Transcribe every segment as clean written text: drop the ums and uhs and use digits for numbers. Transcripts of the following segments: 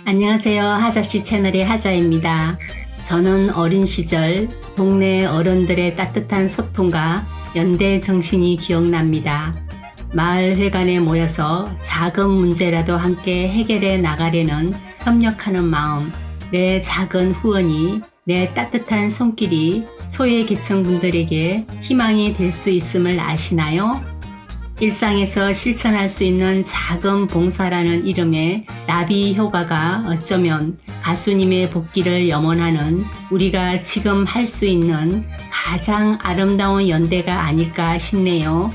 안녕하세요. 하자씨 채널의 하자입니다. 저는 어린 시절 동네 어른들의 따뜻한 소통과 연대 정신이 기억납니다. 마을 회관에 모여서 작은 문제라도 함께 해결해 나가려는 협력하는 마음, 내 작은 후원이, 내 따뜻한 손길이 소외계층분들에게 희망이 될 수 있음을 아시나요? 일상에서 실천할 수 있는 작은 봉사라는 이름의 나비 효과가 어쩌면 가수님의 복귀를 염원하는 우리가 지금 할 수 있는 가장 아름다운 연대가 아닐까 싶네요.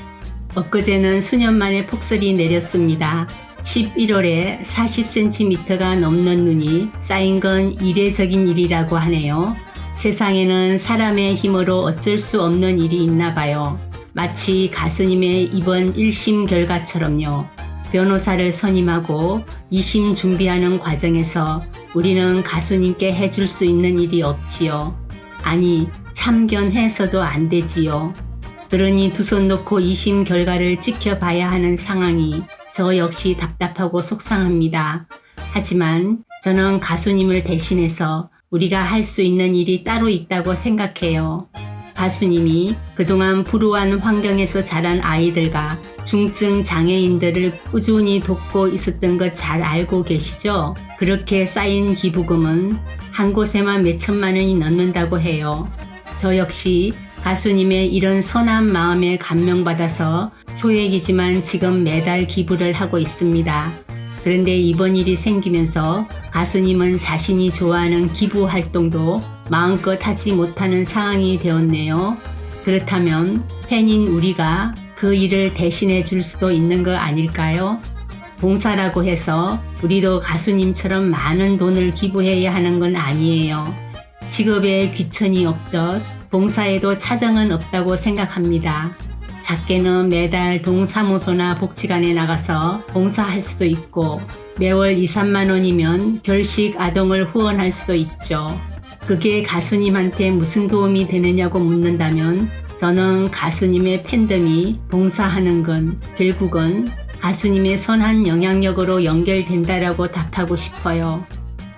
엊그제는 수년 만에 폭설이 내렸습니다. 11월에 40cm가 넘는 눈이 쌓인 건 이례적인 일이라고 하네요. 세상에는 사람의 힘으로 어쩔 수 없는 일이 있나 봐요. 마치 가수님의 이번 1심 결과처럼요. 변호사를 선임하고 2심 준비하는 과정에서 우리는 가수님께 해줄 수 있는 일이 없지요. 아니, 참견해서도 안 되지요. 그러니 두 손 놓고 2심 결과를 지켜봐야 하는 상황이 저 역시 답답하고 속상합니다. 하지만 저는 가수님을 대신해서 우리가 할 수 있는 일이 따로 있다고 생각해요. 가수님이 그동안 불우한 환경에서 자란 아이들과 중증 장애인들을 꾸준히 돕고 있었던 것 잘 알고 계시죠? 그렇게 쌓인 기부금은 한 곳에만 몇천만 원이 넘는다고 해요. 저 역시 가수님의 이런 선한 마음에 감명받아서 소액이지만 지금 매달 기부를 하고 있습니다. 그런데 이번 일이 생기면서 가수님은 자신이 좋아하는 기부 활동도 마음껏 하지 못하는 상황이 되었네요. 그렇다면 팬인 우리가 그 일을 대신해 줄 수도 있는 거 아닐까요? 봉사라고 해서 우리도 가수님처럼 많은 돈을 기부해야 하는 건 아니에요. 직업에 귀천이 없듯 봉사에도 차등은 없다고 생각합니다. 작게는 매달 동사무소나 복지관에 나가서 봉사할 수도 있고 매월 2, 3만 원이면 결식 아동을 후원할 수도 있죠. 그게 가수님한테 무슨 도움이 되느냐고 묻는다면 저는 가수님의 팬덤이 봉사하는 건 결국은 가수님의 선한 영향력으로 연결된다라고 답하고 싶어요.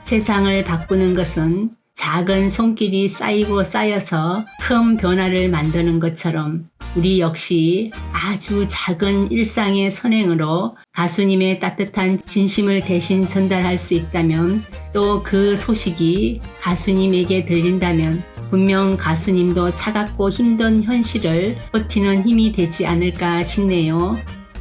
세상을 바꾸는 것은 작은 손길이 쌓이고 쌓여서 큰 변화를 만드는 것처럼 우리 역시 아주 작은 일상의 선행으로 가수님의 따뜻한 진심을 대신 전달할 수 있다면 또 그 소식이 가수님에게 들린다면 분명 가수님도 차갑고 힘든 현실을 버티는 힘이 되지 않을까 싶네요.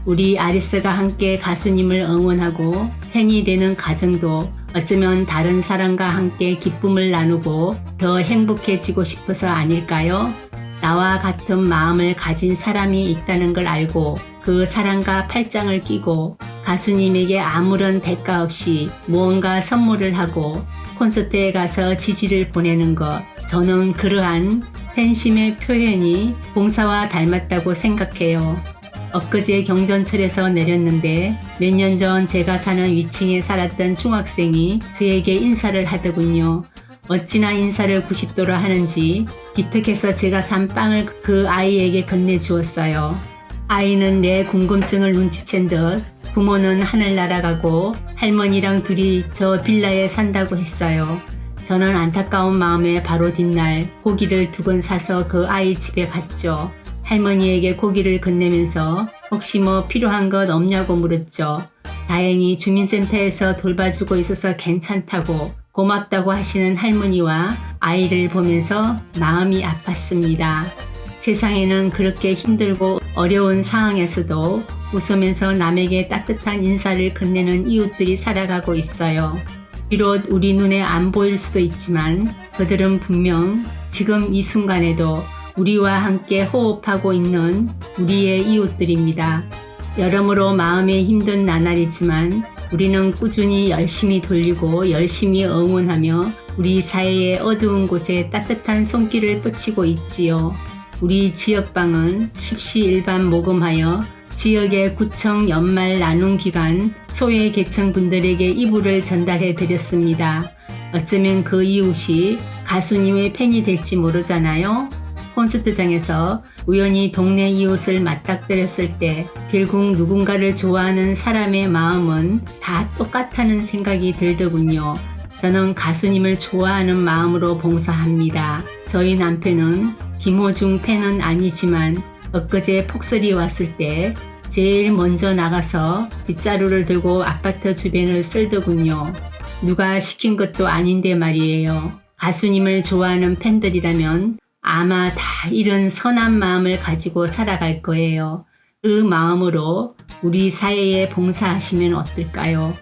우리 아리스가 함께 가수님을 응원하고 팬이 되는 가정도 어쩌면 다른 사람과 함께 기쁨을 나누고 더 행복해지고 싶어서 아닐까요? 나와 같은 마음을 가진 사람이 있다는 걸 알고 그 사람과 팔짱을 끼고 가수님에게 아무런 대가 없이 무언가 선물을 하고 콘서트에 가서 지지를 보내는 것, 저는 그러한 팬심의 표현이 봉사와 닮았다고 생각해요. 엊그제 경전철에서 내렸는데 몇 년 전 제가 사는 위층에 살았던 중학생이 저에게 인사를 하더군요. 어찌나 인사를 90도로 하는지 기특해서 제가 산 빵을 그 아이에게 건네주었어요. 아이는 내 궁금증을 눈치챈 듯 부모는 하늘 날아가고 할머니랑 둘이 저 빌라에 산다고 했어요. 저는 안타까운 마음에 바로 뒷날 고기를 2건 사서 그 아이 집에 갔죠. 할머니에게 고기를 건네면서 혹시 뭐 필요한 것 없냐고 물었죠. 다행히 주민센터에서 돌봐주고 있어서 괜찮다고 고맙다고 하시는 할머니와 아이를 보면서 마음이 아팠습니다. 세상에는 그렇게 힘들고 어려운 상황에서도 웃으면서 남에게 따뜻한 인사를 건네는 이웃들이 살아가고 있어요. 비록 우리 눈에 안 보일 수도 있지만 그들은 분명 지금 이 순간에도 우리와 함께 호흡하고 있는 우리의 이웃들입니다. 여러모로 마음에 힘든 나날이지만 우리는 꾸준히 열심히 돌리고 열심히 응원하며 우리 사회의 어두운 곳에 따뜻한 손길을 뻗치고 있지요. 우리 지역방은 십시일반 모금하여 지역의 구청 연말 나눔 기간 소외계층 분들에게 이불을 전달해 드렸습니다. 어쩌면 그 이웃이 가수님의 팬이 될지 모르잖아요. 콘서트장에서 우연히 동네 이웃을 맞닥뜨렸을 때 결국 누군가를 좋아하는 사람의 마음은 다 똑같다는 생각이 들더군요. 저는 가수님을 좋아하는 마음으로 봉사합니다. 저희 남편은 김호중 팬은 아니지만 엊그제 폭설이 왔을 때 제일 먼저 나가서 빗자루를 들고 아파트 주변을 쓸더군요. 누가 시킨 것도 아닌데 말이에요. 가수님을 좋아하는 팬들이라면 아마 다 이런 선한 마음을 가지고 살아갈 거예요. 그 마음으로 우리 사회에 봉사하시면 어떨까요?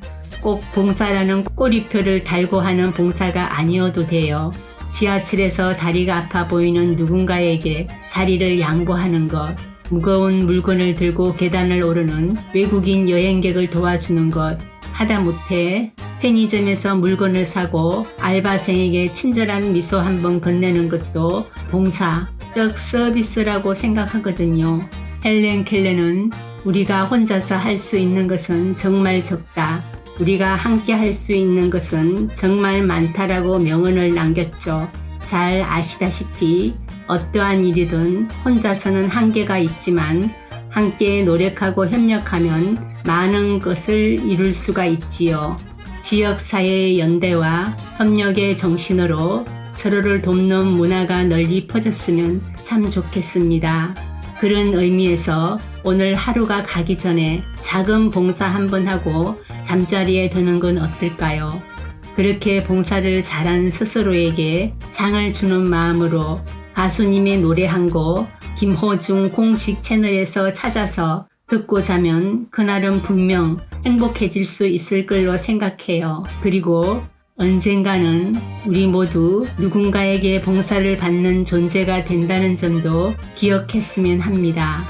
꼭 봉사라는 꼬리표를 달고 하는 봉사가 아니어도 돼요. 지하철에서 다리가 아파 보이는 누군가에게 자리를 양보하는 것, 무거운 물건을 들고 계단을 오르는 외국인 여행객을 도와주는 것, 하다못해 편의점에서 물건을 사고 알바생에게 친절한 미소 한번 건네는 것도 봉사적 서비스라고 생각하거든요. 헬렌 켈러는 우리가 혼자서 할 수 있는 것은 정말 적다. 우리가 함께 할 수 있는 것은 정말 많다라고 명언을 남겼죠. 잘 아시다시피 어떠한 일이든 혼자서는 한계가 있지만 함께 노력하고 협력하면 많은 것을 이룰 수가 있지요. 지역사회의 연대와 협력의 정신으로 서로를 돕는 문화가 널리 퍼졌으면 참 좋겠습니다. 그런 의미에서 오늘 하루가 가기 전에 작은 봉사 한번 하고 잠자리에 드는 건 어떨까요? 그렇게 봉사를 잘한 스스로에게 상을 주는 마음으로 가수님의 노래 한 곡 김호중 공식 채널에서 찾아서 듣고 자면 그날은 분명 행복해질 수 있을 걸로 생각해요. 그리고 언젠가는 우리 모두 누군가에게 봉사를 받는 존재가 된다는 점도 기억했으면 합니다.